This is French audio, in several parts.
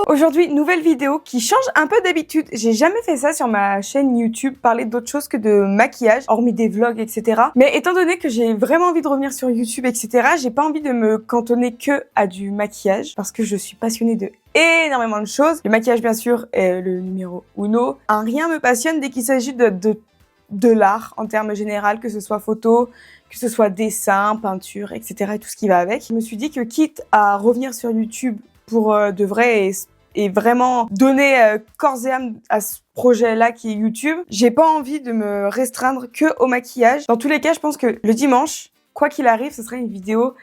Aujourd'hui, nouvelle vidéo qui change un peu d'habitude. J'ai jamais fait ça sur ma chaîne YouTube, parler d'autre chose que de maquillage, hormis des vlogs, etc. Mais étant donné que j'ai vraiment envie de revenir sur YouTube, etc., j'ai pas envie de me cantonner que à du maquillage, parce que je suis passionnée de énormément de choses. Le maquillage, bien sûr, est le numéro uno. Un rien me passionne dès qu'il s'agit de l'art, en termes généraux, que ce soit photo, que ce soit dessin, peinture, etc. et tout ce qui va avec. Je me suis dit que quitte à revenir sur YouTube pour de vrai et vraiment donner corps et âme à ce projet-là qui est YouTube, j'ai pas envie de me restreindre que au maquillage. Dans tous les cas, je pense que le dimanche, quoi qu'il arrive, ce sera une vidéo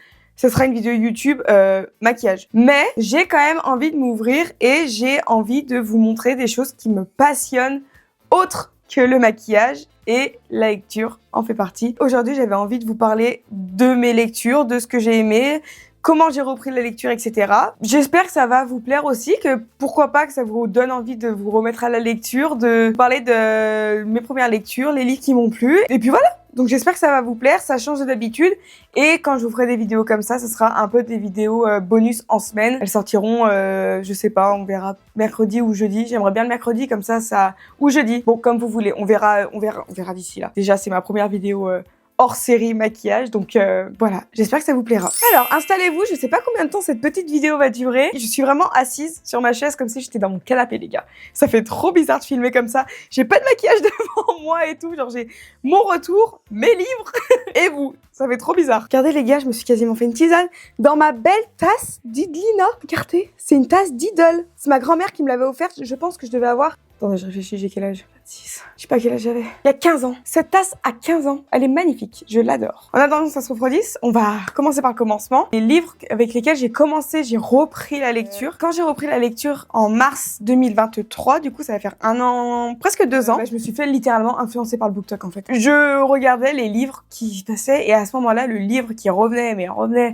YouTube maquillage. Mais j'ai quand même envie de m'ouvrir et j'ai envie de vous montrer des choses qui me passionnent autres que le maquillage, et la lecture en fait partie. Aujourd'hui, j'avais envie de vous parler de mes lectures, de ce que j'ai aimé, comment j'ai repris la lecture, etc. J'espère que ça va vous plaire aussi, que pourquoi pas que ça vous donne envie de vous remettre à la lecture, de parler de mes premières lectures, les livres qui m'ont plu, et puis voilà. Donc j'espère que ça va vous plaire, ça change d'habitude, et quand je vous ferai des vidéos comme ça sera un peu des vidéos bonus en semaine. Elles sortiront, je sais pas, on verra mercredi ou jeudi. J'aimerais bien le mercredi, comme ça, ou jeudi. Bon, comme vous voulez, on verra d'ici là. Déjà, c'est ma première vidéo hors série maquillage, donc voilà, j'espère que ça vous plaira. Alors, installez-vous, je sais pas combien de temps cette petite vidéo va durer. Je suis vraiment assise sur ma chaise comme si j'étais dans mon canapé, les gars. Ça fait trop bizarre de filmer comme ça. J'ai pas de maquillage devant moi et tout, genre j'ai mon retour, mes livres et vous. Ça fait trop bizarre. Regardez les gars, je me suis quasiment fait une tisane dans ma belle tasse d'Idlina. Regardez, c'est une tasse d'Idol. C'est ma grand-mère qui me l'avait offerte, je pense que je devais avoir... Attendez, je réfléchis, j'ai quel âge? 26. Je sais pas quel âge j'avais. Il y a 15 ans. Cette tasse a 15 ans. Elle est magnifique. Je l'adore. En attendant que ça se refroidisse, on va commencer par le commencement. Les livres avec lesquels j'ai commencé, j'ai repris la lecture. Quand j'ai repris la lecture en mars 2023, du coup, ça va faire 1 an, presque 2 ans, je me suis fait littéralement influencer par le BookTok, en fait. Je regardais les livres qui passaient et à ce moment-là, le livre qui revenait,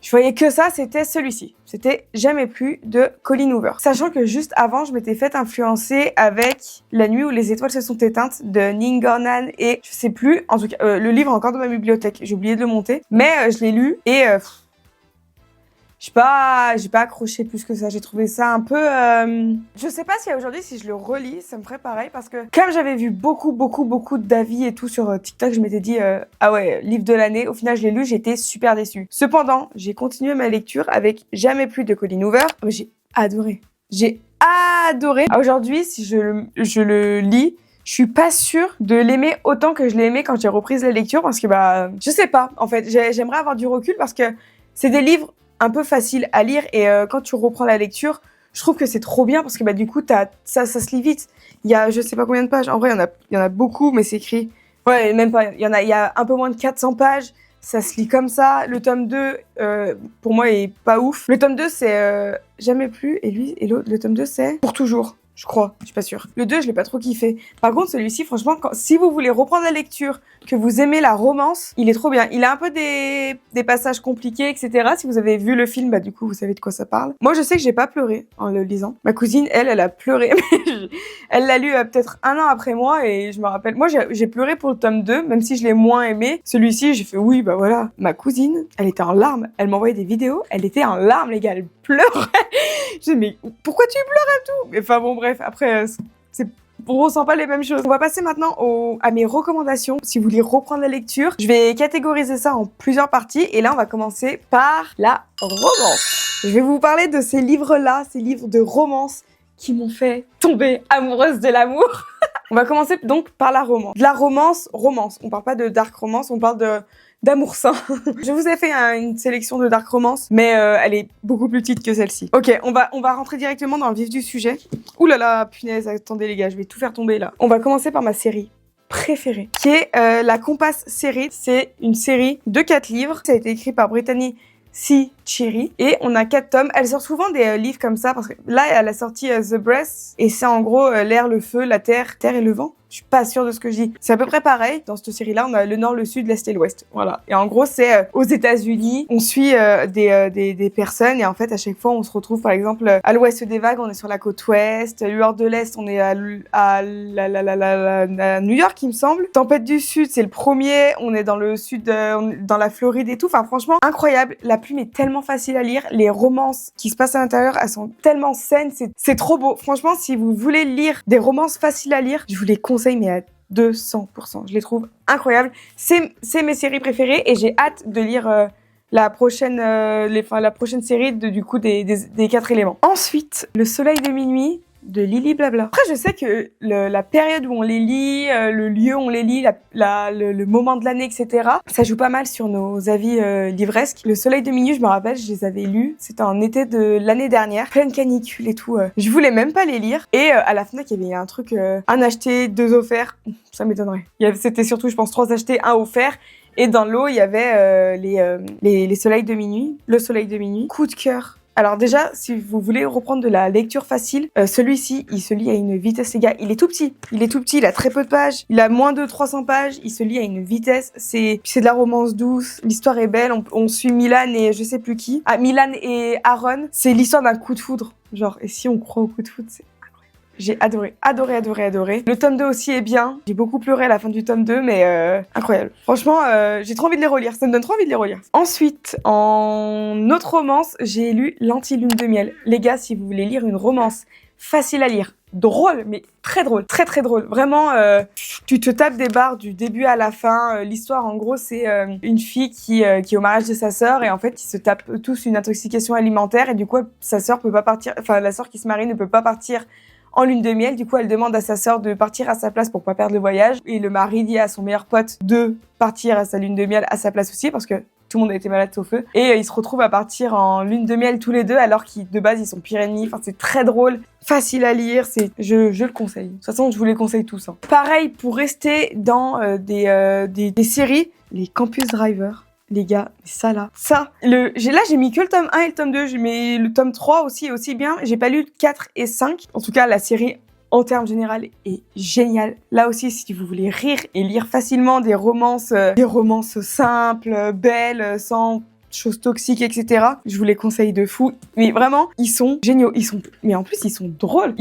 je voyais que ça, c'était celui-ci. C'était Jamais plus de Colleen Hoover. Sachant que juste avant, je m'étais fait influencer avec La nuit où les étoiles se sont éteintes de Neil Gaiman et je sais plus, en tout cas, le livre est encore dans ma bibliothèque. J'ai oublié de le monter, mais je l'ai lu et j'ai pas accroché plus que ça. J'ai trouvé ça un peu... Je sais pas si aujourd'hui, si je le relis, ça me ferait pareil parce que comme j'avais vu beaucoup d'avis et tout sur TikTok, je m'étais dit ah ouais, livre de l'année. Au final, je l'ai lu, j'étais super déçue. Cependant, j'ai continué ma lecture avec Jamais plus de Colleen Hoover. J'ai adoré. J'ai adoré. Aujourd'hui, si je le lis, je suis pas sûre de l'aimer autant que je l'ai aimé quand j'ai repris la lecture parce que je sais pas. En fait, j'aimerais avoir du recul parce que c'est des livres un peu faciles à lire et quand tu reprends la lecture, je trouve que c'est trop bien parce que du coup ça se lit vite. Il y a je sais pas combien de pages. En vrai, il y en a beaucoup, mais c'est écrit. Ouais, même pas. Il y a un peu moins de 400 pages. Ça se lit comme ça. Le tome 2, pour moi, est pas ouf. Le tome 2, c'est Jamais plus. Et l'autre, le tome 2, c'est Pour toujours. Je crois, je suis pas sûre. Le 2, je l'ai pas trop kiffé. Par contre, celui-ci, franchement, si vous voulez reprendre la lecture, que vous aimez la romance, il est trop bien. Il a un peu des passages compliqués, etc. Si vous avez vu le film, du coup, vous savez de quoi ça parle. Moi, je sais que j'ai pas pleuré en le lisant. Ma cousine, elle a pleuré. Elle l'a lu peut-être 1 an après moi et je me rappelle. Moi, j'ai pleuré pour le tome 2, même si je l'ai moins aimé. Celui-ci, j'ai fait oui, voilà. Ma cousine, elle était en larmes. Elle m'envoyait des vidéos. Elle était en larmes, les gars. Elle pleurait. J'ai dit, mais pourquoi tu pleures et tout? Mais enfin bon, bref, après, on ressent pas les mêmes choses. On va passer maintenant à mes recommandations. Si vous voulez reprendre la lecture, je vais catégoriser ça en plusieurs parties. Et là, on va commencer par la romance. Je vais vous parler de ces livres-là, ces livres de romance qui m'ont fait tomber amoureuse de l'amour. On va commencer donc par la romance. De la romance. On parle pas de dark romance, on parle d'amour sain. Je vous ai fait une sélection de dark romance, mais elle est beaucoup plus petite que celle-ci. Ok, on va rentrer directement dans le vif du sujet. Ouh là là, punaise, attendez les gars, je vais tout faire tomber là. On va commencer par ma série préférée, qui est la Compass série. C'est une série de 4 livres. Ça a été écrit par Brittany C. Cherry et on a 4 tomes. Elle sort souvent des livres comme ça parce que là, elle a sorti The Breath et c'est en gros l'air, le feu, la terre et le vent. Je suis pas sûre de ce que je dis. C'est à peu près pareil. Dans cette série-là, on a le nord, le sud, l'est et l'ouest. Voilà. Et en gros, c'est aux États-Unis. On suit des personnes et en fait, à chaque fois, on se retrouve par exemple à l'ouest des vagues, on est sur la côte ouest. Lueur de l'est, on est à New York, il me semble. Tempête du sud, c'est le premier. On est dans le sud, dans la Floride et tout. Enfin, franchement, incroyable. La plume est tellement facile à lire. Les romances qui se passent à l'intérieur, elles sont tellement saines. C'est trop beau. Franchement, si vous voulez lire des romances faciles à lire, je vous les conseille, mais à 200%. Je les trouve incroyables. C'est mes séries préférées et j'ai hâte de lire la prochaine série du coup des 4 éléments. Ensuite, Le Soleil de minuit de Lily Blabla. Après, je sais que la période où on les lit, le lieu où on les lit, le moment de l'année, etc., ça joue pas mal sur nos avis livresques. Le Soleil de minuit, je me rappelle, je les avais lus. C'était en été de l'année dernière, pleine canicule et tout. Je voulais même pas les lire. Et à la Fnac, il y avait un truc, un acheté, 2 offerts. Ça m'étonnerait. C'était surtout, je pense, 3 achetés, 1 offert. Et dans l'eau, il y avait les soleils de minuit. Le Soleil de minuit. Coup de cœur. Alors déjà, si vous voulez reprendre de la lecture facile, celui-ci, il se lit à une vitesse, les gars. Il est tout petit. Il a très peu de pages. Il a moins de 300 pages. Il se lit à une vitesse. C'est de la romance douce. L'histoire est belle. On suit Milan et je sais plus qui. Ah, Milan et Aaron. C'est l'histoire d'un coup de foudre. Genre, et si on croit au coup de foudre, c'est... J'ai adoré. Le tome 2 aussi est bien. J'ai beaucoup pleuré à la fin du tome 2, mais incroyable. Franchement, j'ai trop envie de les relire. Ça me donne trop envie de les relire. Ensuite, en autre romance, j'ai lu L'Anti-Lune de miel. Les gars, si vous voulez lire une romance facile à lire, drôle, mais très drôle, très très drôle. Vraiment, tu te tapes des barres du début à la fin. L'histoire, en gros, c'est une fille qui est au mariage de sa sœur et en fait, ils se tapent tous une intoxication alimentaire et du coup, sa sœur peut pas partir. Enfin, la sœur qui se marie ne peut pas partir en lune de miel. Du coup, elle demande à sa sœur de partir à sa place pour pas perdre le voyage. Et le mari dit à son meilleur pote de partir à sa lune de miel à sa place aussi parce que tout le monde a été malade sauf eux. Et ils se retrouvent à partir en lune de miel tous les deux alors qu'ils, de base, ils sont pires ennemis. Enfin, c'est très drôle, facile à lire. Je le conseille. De toute façon, je vous les conseille tous. Hein. Pareil, pour rester dans des séries, les Campus Driver. Les gars, ça, j'ai mis que le tome 1 et le tome 2, mais le tome 3 aussi est aussi bien. J'ai pas lu le 4 et 5. En tout cas, la série, en termes général, est géniale. Là aussi, si vous voulez rire et lire facilement des romances simples, belles, sans choses toxiques, etc. Je vous les conseille de fou. Mais vraiment, ils sont géniaux. Mais en plus, ils sont drôles.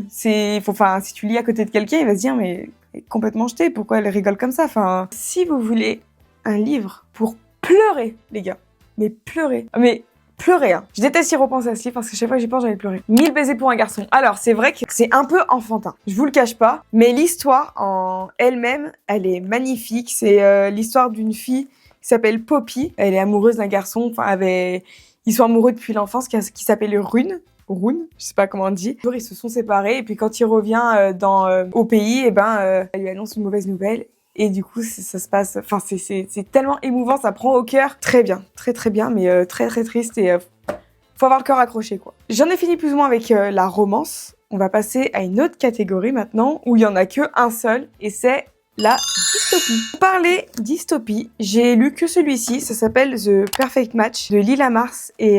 Si tu lis à côté de quelqu'un, il va se dire, mais elle est complètement jetée. Pourquoi elle rigole comme ça? Enfin, si vous voulez un livre pour pleurer, les gars. Mais pleurer. Hein. Je déteste y repenser à ce livre parce que chaque fois que j'y pense, j'ai envie de pleurer. 1000 baisers pour un garçon. Alors, c'est vrai que c'est un peu enfantin. Je vous le cache pas. Mais l'histoire en elle-même, elle est magnifique. C'est l'histoire d'une fille qui s'appelle Poppy. Elle est amoureuse d'un garçon. Enfin, ils sont amoureux depuis l'enfance qui s'appelle Rune, je sais pas comment on dit. Ils se sont séparés et puis quand il revient au pays, elle lui annonce une mauvaise nouvelle. Et du coup, ça se passe... Enfin, c'est tellement émouvant, ça prend au cœur. Très bien, très très bien, mais très très triste et faut avoir le cœur accroché, quoi. J'en ai fini plus ou moins avec la romance. On va passer à une autre catégorie maintenant, où il y en a que un seul, et c'est la dystopie. Pour parler dystopie, j'ai lu que celui-ci, ça s'appelle The Perfect Match de Lila Mars, et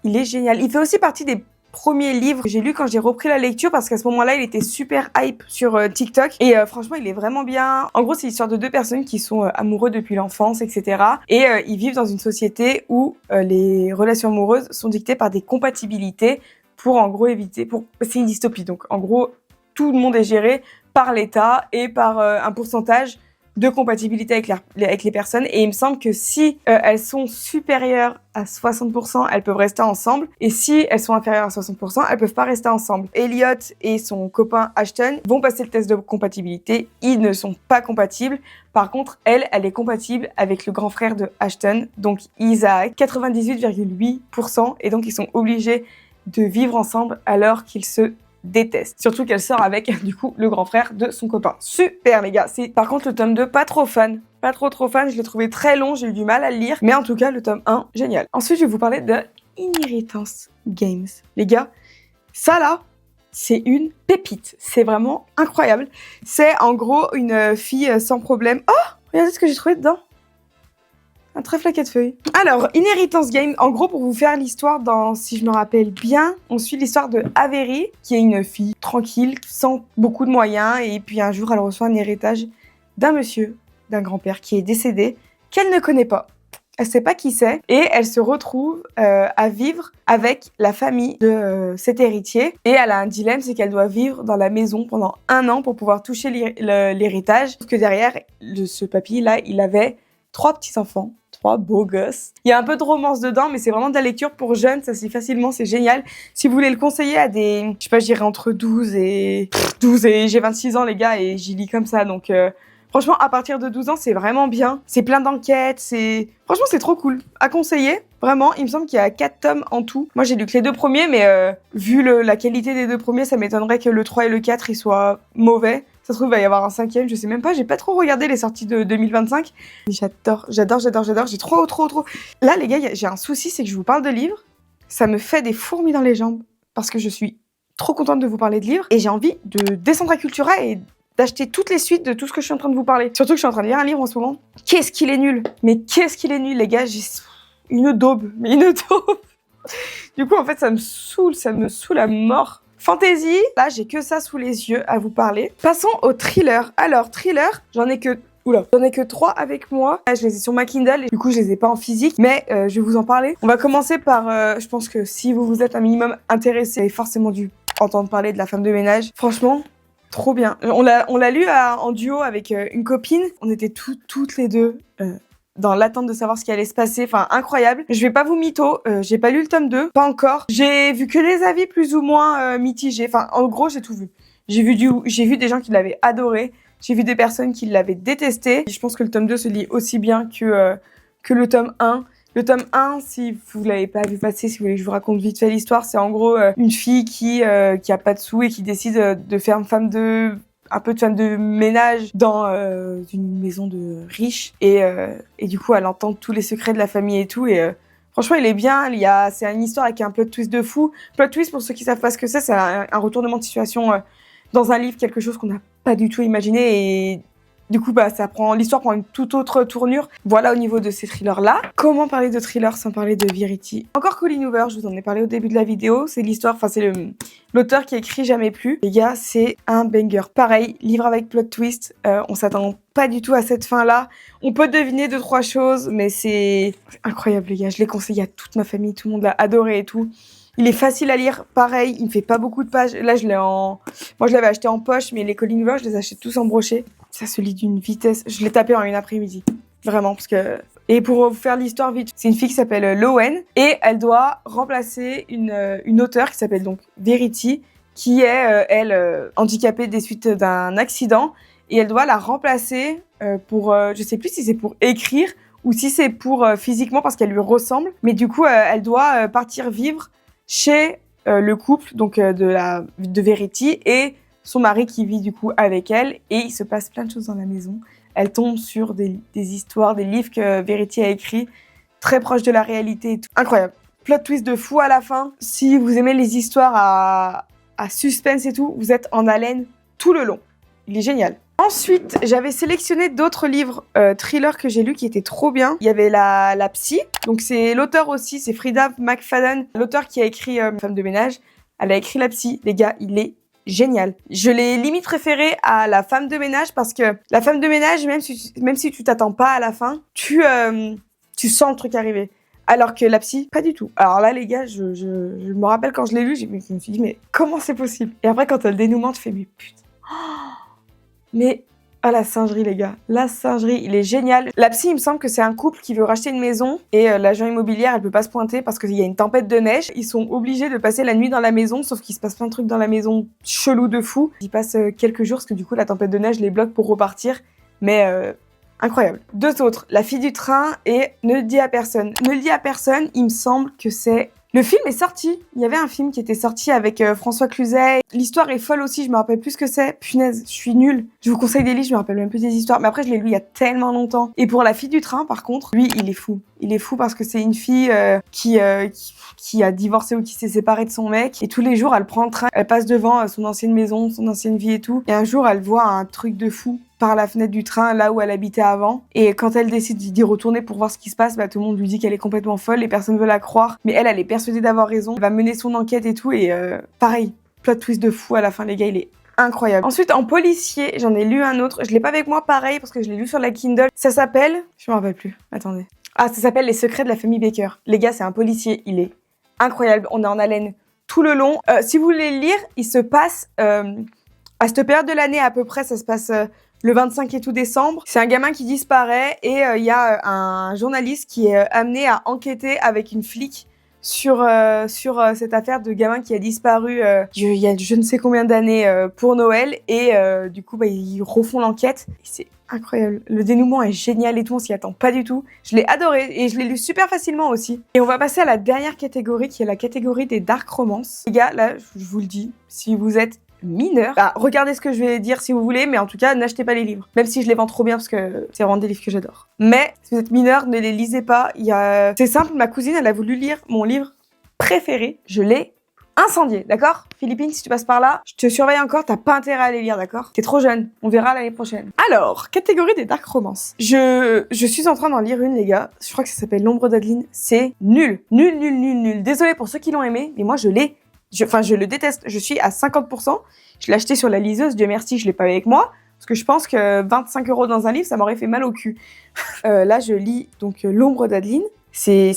il est génial. Il fait aussi partie des premier livre que j'ai lu quand j'ai repris la lecture parce qu'à ce moment-là, il était super hype sur TikTok et franchement, il est vraiment bien. En gros, c'est l'histoire de 2 personnes qui sont amoureux depuis l'enfance, etc. Et ils vivent dans une société où les relations amoureuses sont dictées par des compatibilités pour en gros éviter... C'est une dystopie, donc en gros, tout le monde est géré par l'État et par un pourcentage de compatibilité avec les personnes. Et il me semble que si elles sont supérieures à 60%, elles peuvent rester ensemble. Et si elles sont inférieures à 60%, elles peuvent pas rester ensemble. Elliot et son copain Ashton vont passer le test de compatibilité. Ils ne sont pas compatibles. Par contre, elle est compatible avec le grand frère de Ashton. Donc, Isaac, 98,8%. Et donc, ils sont obligés de vivre ensemble alors qu'ils se déteste. Surtout qu'elle sort avec, du coup, le grand frère de son copain. Super, les gars. Par contre, le tome 2, pas trop fan. Pas trop fan. Je l'ai trouvé très long. J'ai eu du mal à le lire. Mais en tout cas, le tome 1, génial. Ensuite, je vais vous parler de Inheritance Games. Les gars, ça là, c'est une pépite. C'est vraiment incroyable. C'est en gros une fille sans problème. Oh, regardez ce que j'ai trouvé dedans. un trèfle à 4 feuilles. Alors, Inheritance Game, en gros, pour vous faire l'histoire, si je me rappelle bien, on suit l'histoire de Avery, qui est une fille tranquille, sans beaucoup de moyens, et puis un jour, elle reçoit un héritage d'un monsieur, d'un grand-père qui est décédé, qu'elle ne connaît pas. Elle sait pas qui c'est, et elle se retrouve à vivre avec la famille de cet héritier. Et elle a un dilemme, c'est qu'elle doit vivre dans la maison pendant 1 an pour pouvoir toucher l'héritage. Parce que derrière, ce papy-là, il avait 3 petits-enfants, 3 beaux gosses. Il y a un peu de romance dedans, mais c'est vraiment de la lecture pour jeunes, ça se lit facilement, c'est génial. Si vous voulez le conseiller à des, je sais pas, je dirais entre 12 et j'ai 26 ans les gars, et j'y lis comme ça, donc... Franchement, à partir de 12 ans, c'est vraiment bien. C'est plein d'enquêtes, Franchement, c'est trop cool. À conseiller, vraiment. Il me semble qu'il y a 4 tomes en tout. Moi, j'ai lu que les 2 premiers, mais vu la qualité des 2 premiers, ça m'étonnerait que le 3 et le 4, ils soient mauvais. Ça se trouve, il va y avoir un 5e, je sais même pas. J'ai pas trop regardé les sorties de 2025. J'adore. J'ai trop. Là, les gars, j'ai un souci, c'est que je vous parle de livres. Ça me fait des fourmis dans les jambes. Parce que je suis trop contente de vous parler de livres. Et j'ai envie de descendre à Cultura et d'acheter toutes les suites de tout ce que je suis en train de vous parler. Surtout que je suis en train de lire un livre en ce moment. Qu'est-ce qu'il est nul! Mais qu'est-ce qu'il est nul, les gars! J'ai une daube. Du coup, en fait, ça me saoule à mort. Fantasy, là, j'ai que ça sous les yeux à vous parler. Passons au thriller. Alors, thriller, j'en ai que 3 avec moi. Je les ai sur ma Kindle, et du coup, je les ai pas en physique, mais je vais vous en parler. On va commencer par, je pense que si vous êtes un minimum intéressé, vous avez forcément dû entendre parler de La femme de ménage. Franchement, trop bien. On l'a lu en duo avec une copine. On était toutes les deux dans l'attente de savoir ce qui allait se passer. Enfin, incroyable. Je vais pas vous mytho. J'ai pas lu le tome 2. Pas encore. J'ai vu que les avis plus ou moins mitigés. Enfin, en gros, j'ai tout vu. J'ai vu des gens qui l'avaient adoré. J'ai vu des personnes qui l'avaient détesté. Je pense que le tome 2 se lit aussi bien que le tome 1. Le tome 1, si vous l'avez pas vu passer, si vous voulez que je vous raconte vite fait l'histoire, c'est en gros une fille qui a pas de sous et qui décide de faire un peu de femme de ménage dans une maison de riches. Et du coup, elle entend tous les secrets de la famille et tout. Et franchement, il est bien. C'est une histoire avec un plot twist de fou. Plot twist, pour ceux qui savent pas ce que c'est un retournement de situation dans un livre, quelque chose qu'on n'a pas du tout imaginé. Et du coup, l'histoire prend une toute autre tournure. Voilà au niveau de ces thrillers-là. Comment parler de thriller sans parler de Verity? Encore Colleen Hoover, je vous en ai parlé au début de la vidéo. C'est l'auteur qui a écrit Jamais plus. Les gars, c'est un banger. Pareil, livre avec plot twist. On s'attend pas du tout à cette fin-là. On peut deviner 2-3 choses, mais c'est incroyable, les gars. Je l'ai conseillé à toute ma famille, tout le monde l'a adoré et tout. Il est facile à lire, pareil, il ne fait pas beaucoup de pages. Là, moi, je l'avais acheté en poche, mais les Colleen Hoover, je les achète tous en brochet. Ça se lit d'une vitesse. Je l'ai tapé en une après-midi. Vraiment, parce que... Et pour vous faire l'histoire vite, c'est une fille qui s'appelle Lowen, et elle doit remplacer une auteure qui s'appelle donc Verity, qui est, handicapée des suites d'un accident, et elle doit la remplacer pour... je sais plus si c'est pour écrire, ou si c'est pour physiquement, parce qu'elle lui ressemble. Mais du coup, elle doit partir vivre chez le couple donc de Verity et son mari qui vit du coup avec elle, et il se passe plein de choses dans la maison. Elle tombe sur des histoires, des livres que Verity a écrits, très proches de la réalité et tout. Incroyable. Plot twist de fou à la fin. Si vous aimez les histoires à suspense et tout, vous êtes en haleine tout le long. Il est génial. Ensuite, j'avais sélectionné d'autres livres thrillers que j'ai lus qui étaient trop bien. Il y avait la psy, donc c'est l'auteur aussi, c'est Frida McFadden, l'auteur qui a écrit Femme de ménage. Elle a écrit la psy, les gars, il est génial. Je l'ai limite référé à la femme de ménage parce que la femme de ménage, même si tu t'attends pas à la fin, tu sens le truc arriver. Alors que la psy, pas du tout. Alors là, les gars, je me rappelle quand je l'ai lu, je me suis dit, mais comment c'est possible? Et après, quand t'as le dénouement, tu fais, mais putain. Mais, la singerie, les gars. La singerie, il est génial. La psy, il me semble que c'est un couple qui veut racheter une maison et l'agent immobilière, elle peut pas se pointer parce qu'il y a une tempête de neige. Ils sont obligés de passer la nuit dans la maison, sauf qu'il se passe plein de trucs dans la maison chelou de fou. Ils passent quelques jours parce que du coup, la tempête de neige les bloque pour repartir. Mais, incroyable. 2 autres, La fille du train et Ne le dis à personne. Ne le dis à personne, il me semble que c'est... Le film est sorti. Il y avait un film qui était sorti avec François Cluzet. L'histoire est folle aussi, je me rappelle plus ce que c'est. Punaise, je suis nulle. Je vous conseille des livres, je me rappelle même plus des histoires. Mais après, je l'ai lu il y a tellement longtemps. Et pour La fille du train, par contre, lui, il est fou. Il est fou parce que c'est une fille qui a divorcé ou qui s'est séparée de son mec. Et tous les jours, elle prend le train, elle passe devant son ancienne maison, son ancienne vie et tout. Et un jour, elle voit un truc de fou par la fenêtre du train, là où elle habitait avant. Et quand elle décide d'y retourner pour voir ce qui se passe, tout le monde lui dit qu'elle est complètement folle et personne ne veut la croire. Mais elle est persuadée d'avoir raison. Elle va mener son enquête et tout. Et pareil, plot twist de fou à la fin, les gars, il est incroyable. Ensuite, en policier, j'en ai lu un autre. Je l'ai pas avec moi, pareil, parce que je l'ai lu sur la Kindle. Ça s'appelle... Je me rappelle plus. Attendez. Ah, ça s'appelle Les secrets de la famille Baker. Les gars, c'est un policier. Il est incroyable. On est en haleine tout le long. Si vous voulez le lire, il se passe... à cette période de l'année, à peu près, ça se passe... le 25 et tout décembre, c'est un gamin qui disparaît et il y a un journaliste qui est amené à enquêter avec une flic sur cette affaire de gamin qui a disparu il y a je ne sais combien d'années pour Noël et du coup ils refont l'enquête et c'est incroyable. Le dénouement est génial et tout, on s'y attend pas du tout. Je l'ai adoré et je l'ai lu super facilement aussi. Et on va passer à la dernière catégorie qui est la catégorie des dark romances. Les gars, là, je vous le dis, si vous êtes mineur, regardez ce que je vais dire si vous voulez, mais en tout cas, n'achetez pas les livres. Même si je les vends trop bien parce que c'est vraiment des livres que j'adore. Mais si vous êtes mineur, ne les lisez pas. C'est simple, ma cousine, elle a voulu lire mon livre préféré. Je l'ai incendié, d'accord? Philippine, si tu passes par là, je te surveille encore, t'as pas intérêt à les lire, d'accord? T'es trop jeune, on verra l'année prochaine. Alors, catégorie des dark romances. Je suis en train d'en lire une, les gars. Je crois que ça s'appelle L'ombre d'Adeline. C'est nul. Nul, nul, nul, nul. Désolée pour ceux qui l'ont aimé, mais moi je le déteste. Je suis à 50%. Je l'ai acheté sur la liseuse. Dieu merci, je l'ai pas avec moi. Parce que je pense que 25 € dans un livre, ça m'aurait fait mal au cul. Là, je lis donc L'ombre d'Adeline. Je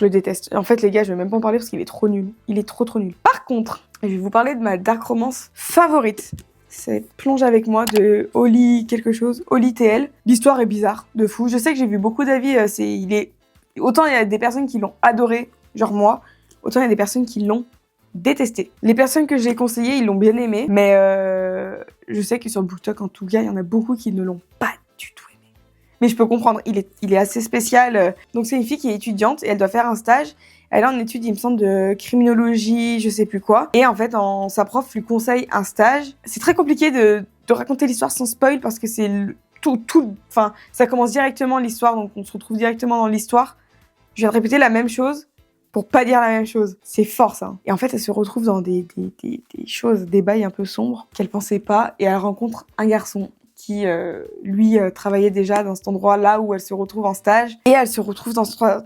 le déteste. En fait, les gars, je vais même pas en parler parce qu'il est trop nul. Il est trop nul. Par contre, je vais vous parler de ma dark romance favorite. C'est Plonge avec moi de Oli quelque chose. Oli TL. L'histoire est bizarre, de fou. Je sais que j'ai vu beaucoup d'avis. Autant il y a des personnes qui l'ont adoré, genre moi. Autant il y a des personnes qui l'ont détesté. Les personnes que j'ai conseillées, ils l'ont bien aimé, mais je sais que sur BookTok, en tout cas, il y en a beaucoup qui ne l'ont pas du tout aimé. Mais je peux comprendre, il est assez spécial. Donc c'est une fille qui est étudiante et elle doit faire un stage. Elle est en étude, il me semble, de criminologie, je sais plus quoi. Et en fait, sa prof lui conseille un stage. C'est très compliqué de raconter l'histoire sans spoil parce que c'est enfin, ça commence directement l'histoire, donc on se retrouve directement dans l'histoire. Je viens de répéter la même chose pour pas dire la même chose. C'est fort, ça. Et en fait, elle se retrouve dans des choses, des bails un peu sombres qu'elle pensait pas. Et elle rencontre un garçon qui, lui, travaillait déjà dans cet endroit-là où elle se retrouve en stage. Et elle se retrouve dans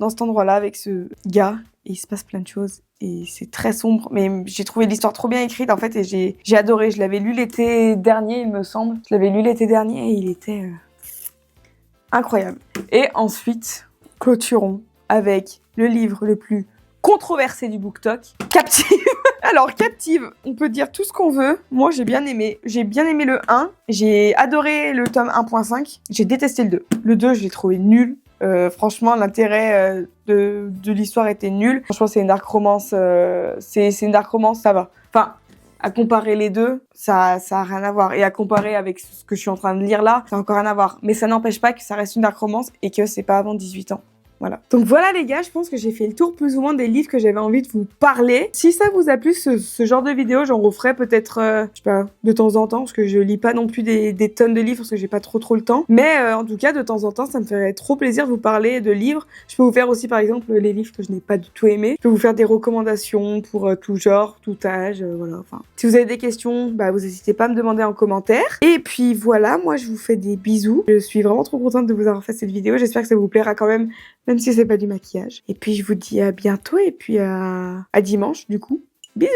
cet endroit-là avec ce gars. Et il se passe plein de choses. Et c'est très sombre. Mais j'ai trouvé l'histoire trop bien écrite, en fait. Et j'ai adoré. Je l'avais lu l'été dernier, il me semble. Je l'avais lu l'été dernier et il était incroyable. Et ensuite, clôturons avec le livre le plus controversé du BookTok, Captive. Alors, Captive, on peut dire tout ce qu'on veut. Moi, j'ai bien aimé. J'ai bien aimé le 1. J'ai adoré le tome 1.5. J'ai détesté le 2. Le 2, je l'ai trouvé nul. Franchement, l'intérêt de l'histoire était nul. Franchement, c'est une dark romance. C'est une dark romance, ça va. Enfin, à comparer les deux, ça a rien à voir. Et à comparer avec ce que je suis en train de lire là, ça a encore rien à voir. Mais ça n'empêche pas que ça reste une dark romance et que c'est pas avant 18 ans. Voilà. Donc voilà les gars, je pense que j'ai fait le tour plus ou moins des livres que j'avais envie de vous parler. Si ça vous a plu ce genre de vidéo, j'en referai peut-être, je sais pas, de temps en temps, parce que je lis pas non plus des tonnes de livres, parce que j'ai pas trop le temps. Mais en tout cas, de temps en temps, ça me ferait trop plaisir de vous parler de livres. Je peux vous faire aussi par exemple les livres que je n'ai pas du tout aimés. Je peux vous faire des recommandations pour tout genre, tout âge, voilà. Enfin, si vous avez des questions, vous n'hésitez pas à me demander en commentaire. Et puis voilà, moi je vous fais des bisous. Je suis vraiment trop contente de vous avoir fait cette vidéo. J'espère que ça vous plaira quand même si c'est pas du maquillage. Et puis je vous dis à bientôt et puis à dimanche du coup. Bisous!